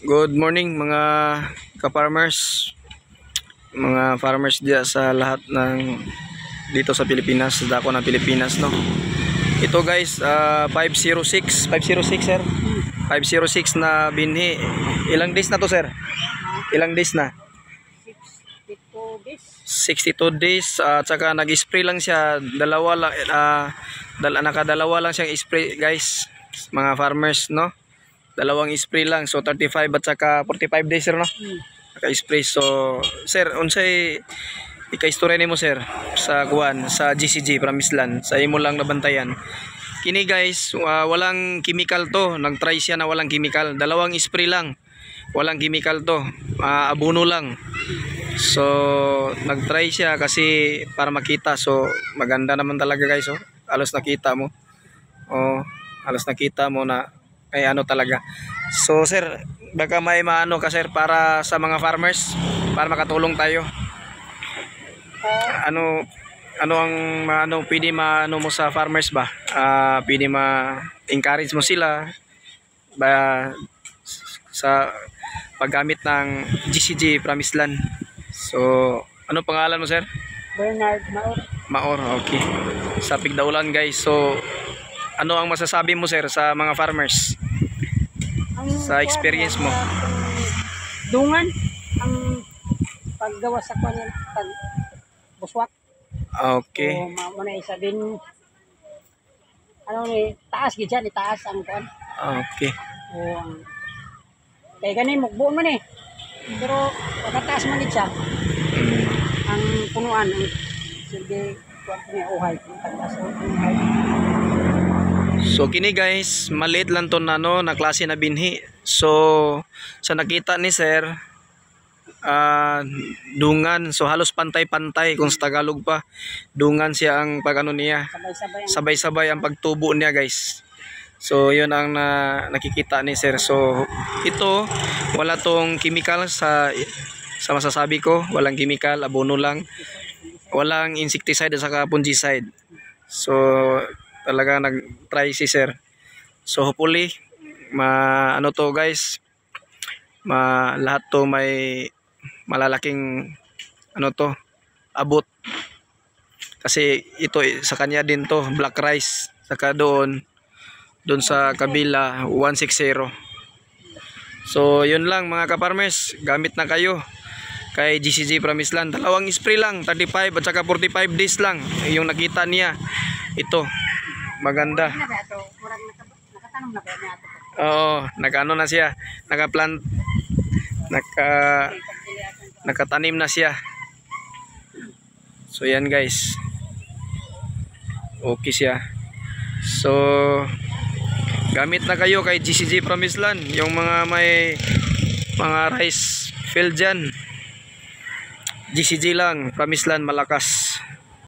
Good morning mga ka-farmers, mga farmers diya sa lahat ng dito sa Pilipinas, sa dako ng Pilipinas, no. Ito guys, 506 sir. 506 na binhi. Ilang days na to sir? Ilang days na? 62 days. 62 days at saka nag-spray lang siya, dalawa lang nakadalawa lang siyang spray guys, mga farmers, no. Dalawang spray lang, so 35 at saka 45 days sir, no. Naka-spray. So sir, unsay ika-istorya nimo sir sa kuan sa GCG Promised Land sa imo lang nabantayan? Kini guys, walang chemical to. Nag-try siya na walang chemical. Dalawang spray lang. Walang chemical to. Abono lang. So nag-try siya kasi para makita. So maganda naman talaga guys, oh. Halos nakita mo. Oh, halos nakita mo na ay ano talaga. So sir, baka may maano ka sir para sa mga farmers para makatulong tayo. Ano pwede maano mo sa farmers ba? Pwede ma-encourage mo sila ba sa paggamit ng GCG Promised Land. So ano pangalan mo sir? Bernard Maor. Maor, okay. Sa Pigdaulan guys. So ano ang masasabi mo sir sa mga farmers? Sa experience mo? Dungan ang paggawa sa kanila pag buswak. Okay. So muna isa din ano ni taas gid siya, ni taas ang kuan. Okay. O ang kay gani mugbuon man eh. Pero pagkataas man gid siya. Ang punuan ang sige kuan ni uhay, pagtaas ang uhay. So kini guys, maliit lang to na no, na klase na binhi. So sa nakita ni sir, dungan. So halos pantay-pantay kung sa Tagalog pa. Dungan siya ang pagano niya. Sabay-sabay ang pagtubo niya guys. So yun ang nakikita ni sir. So ito wala tong chemical sa masasabi ko, walang chemical, abono lang. Walang insecticide at saka fungicide. So talaga nag-try si sir. So hopefully ano to guys, lahat to may malalaking ano to abot, kasi ito sa kanya din to black rice, saka doon sa kabila 160. So yun lang mga ka-farmers, gamit na kayo kay GCG Promised Land. Dalawang spray lang, 35 at saka 45 days lang yung nakita niya. Ito maganda. Nakatanong na ba niya ato? Oo, nakaano na siya, nakaplant, nakatanim na siya. So yan guys, okay siya. So gamit na kayo kay GCG Promised Land, yung mga may mga rice field dyan. GCG lang, Promised Land, malakas.